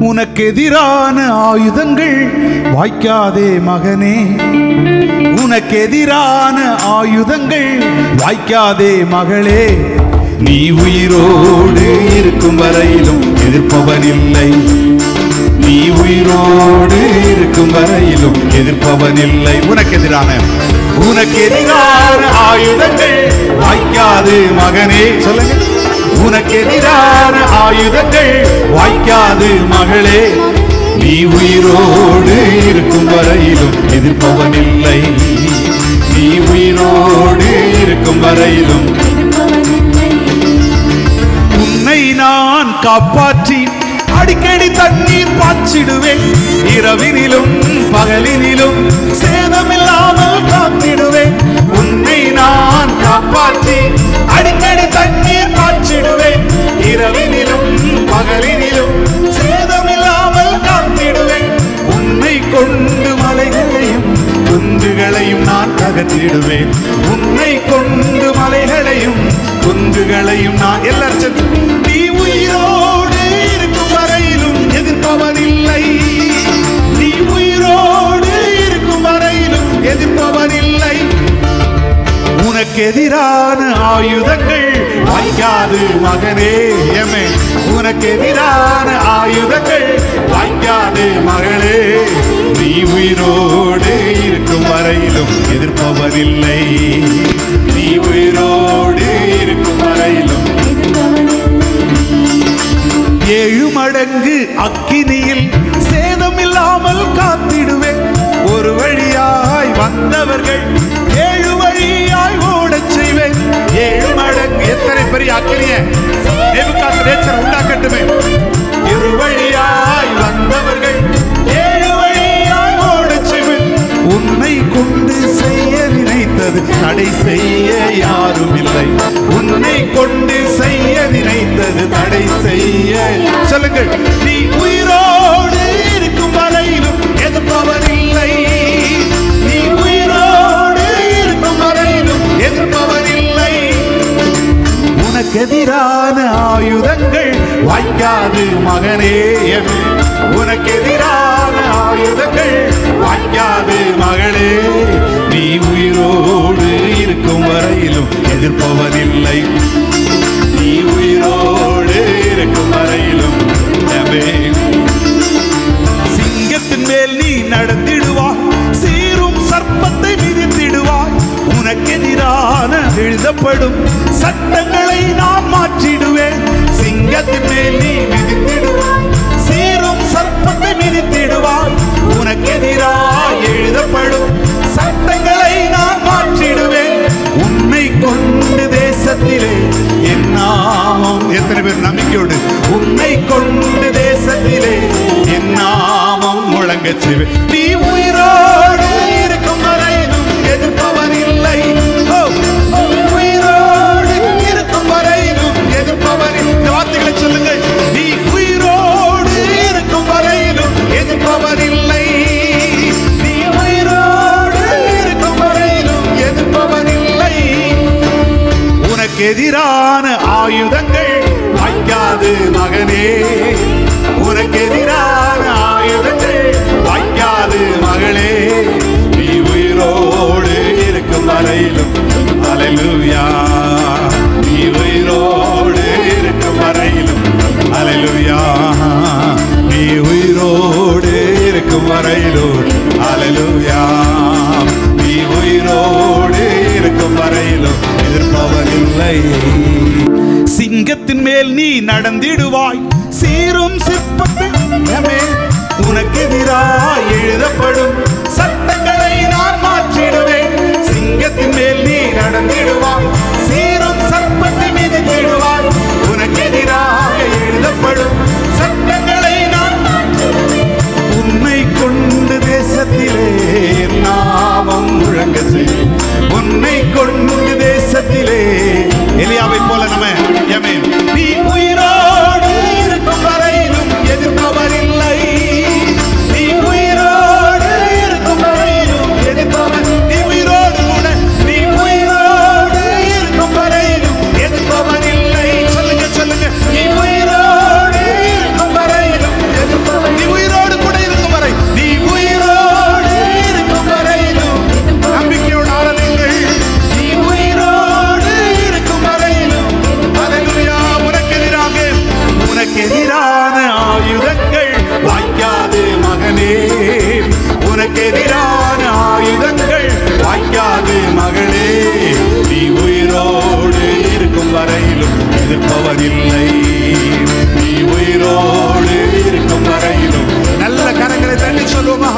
உனக்கு எதிரான ஆயுதங்கள் வாய்க்காதே மகனே, உனக்கு எதிரான ஆயுதங்கள் வாய்க்காதே மகளே. நீ உயிரோடு இருக்கும் வரையிலும் எதிர்ப்பவன் இல்லை, நீ உயிரோடு இருக்கும் வரையிலும் எதிர்ப்பவன் இல்லை. உனக்கு எதிரான ஆயுதங்கள் வாய்க்காது மகனே. சொல்லுங்க, உனக்கு எதிரான ஆயுதங்கள் வாய்க்காது மகளே. நீ உயிரோடு இருக்கும் வரையிலும் எதிர்ப்பவன் இல்லை, நீ உயிரோடு இருக்கும் வரையிலும். உன்னை நான் காப்பாற்றி அடிக்கடி தண்ணீர் பாய்ச்சிடுவேன், இரவினிலும் பகலினிலும் சேதமில்லாமல் காத்திடுவேன். உன்னை நான் காப்பாற்றி அடிக்கடி தண்ணீர் பாய்ச்சிடுவேன், இரவினிலும் பகலினிலும் சேதமில்லாமல் காத்திடுவேன். உன்னை கொண்டு மலைகளையும் குன்றுகளையும் நான் தகர்த்திடுவேன், உன்னை கொண்டு மலைகளையும் குன்றுகளையும் நான் எல்லாரும். நீ உயிரோடு இருக்கும் வரையிலும் எதிர்ப்பவன் இல்லை, நீ உயிரோடு இருக்கும் வரையிலும் எதிர்ப்பவன் இல்லை. உனக்கு எதிரான ஆயுதங்கள் வாய்க்காது மகனே. உனக்கு எதிரான ஆயுதங்கள் வாய்க்காது மகளே. நீ உயிரோடு இருக்கும் வரையிலும் எதிர்ப்பவன் இல்லை, நீ உயிரோடு இருக்கும் வரையிலும். 7 மடங்கு அக்கினியில் சேதமில்லாமல் காத்திடுவேன். ஒரு வழியாய் வந்தவர்கள் 7 வழியாய் ஓடச் செய்வேன். 7 மடங்கு எத்தனை பெரிய அக்கினியை நேபுகாத்நேச்சர் உண்டாக்கட்டுமே. 7 வழியாய் வந்தவர்கள் 7 வழியாய் ஓடச் செய்வேன். உன்னை கொண்டு செய்ய நினைத்தது தடை செய்ய யாரும் இல்லை, உன்னை கொண்டு செய்ய நினைத்தது தடை செய்ய. சொல்லுங்கள், நீ உயிரோடு இருக்கும் வரையிலும் எதிர்ப்பவன் இல்லை, நீ உயிரோடு இருக்கும் வரையிலும் எதிர்ப்பவன் இல்லை. உனக்கு எதிரான ஆயுதங்கள் வாய்க்காது மகனே, உனக்கு எதிரான ஆயுதங்கள் வாய்க்காது மகளே. நீ உயிரோடு இருக்கும் வரையிலும் எதிர்ப்பவன் இல்லை, நீ உயிரோடு இருக்கும் வரையிலும். சிங்கத்தின் மேல் நீ நடந்திடுவாய், சீரும் சர்ப்பத்தை மிதித்திடுவாய். உனக்கு எதிரான எழுதப்படும் சட்டங்களை நான் மாற்றிடுவேன். சிங்கத்தின் மேல் நீ மிதித்திடுவாய், சீரும் சர்ப்பத்தை மிதித்திடுவாய். உனக்கு எதிராக எழுதப்படும் சட்டங்களை நான் மாற்றிடுவேன். உன்னை கொண்டு தேசத்திலே என் நாமம். எத்தனை பேர் நம்பிக்கையோடு உன்னை கொண்டு தேசத்திலே என் நாமம் முழங்க செய்வேன். நீ உயிரோடு இருக்கும் வரையிலும் எதிர்ப்பவன் இல்லை, உயிரோடு இருக்கும் வரையிலும் எதிர்ப்பவன். இந்த வார்த்தைகளை சொல்லுங்கள், நீ உயிரோடு இருக்கும் வரையிலும் எதிர்ப்பவன் இல்லை, நீ உயிரோடு இருக்கும் வரையிலும் எதிர்ப்பவன் இல்லை. உனக்கு எதிரான ஆயுதங்கள் வாய்க்காது மகனே, உனக்கு எதிரான ஆயுதங்கள் வாய்க்காது மகளே. நீ உயிரோடு இருக்கும் வரையிலும். அல்லேலூயா. நீ உயிரோடு இருக்கும் வரையிலும். அல்லேலூயா. நீ உயிரோடு இருக்கும் வரையிலும். அல்லேலூயா. நீ உயிரோடு இருக்கும் வரையிலும் எதிர்ப்பவன் இல்லை. சிங்கத்தின் மேல் நீ நடந்திடுவாய், சீரும் சிற்பத்தை. உனக்கு எதிராக எழுதப்படும் சட்டங்களை நான் மாற்றிடுவேன். சிங்கத்தின் மேல் நீ நடந்திடுவாய், சீரும் சர்ப்பத்தை மிதித்திடுவாய். உனக்கு எதிராக எழுதப்படும் சட்டங்களை நான் மாற்றிடுவேன். உன்னை கொண்டு தேசத்திலே நாமம் முழங்க செய்வேன். உன்னை கொண்டு தேசத்திலே எலியாவை போல நம்ம. நீ உயிரோடு இருக்கும் வரையிலும் எதிர்ப்பவர் இல்லை, உனக்கு எதிரான ஆயுதங்கள் வாய்க்காது மகளே. நீ உயிரோடு இருக்கும் வரையிலும் எதிர்ப்பவரில்லை. நீ உயிரோடு இருக்கும் வரையிலும். நல்ல கரங்களை தள்ளி சொல்லுமா,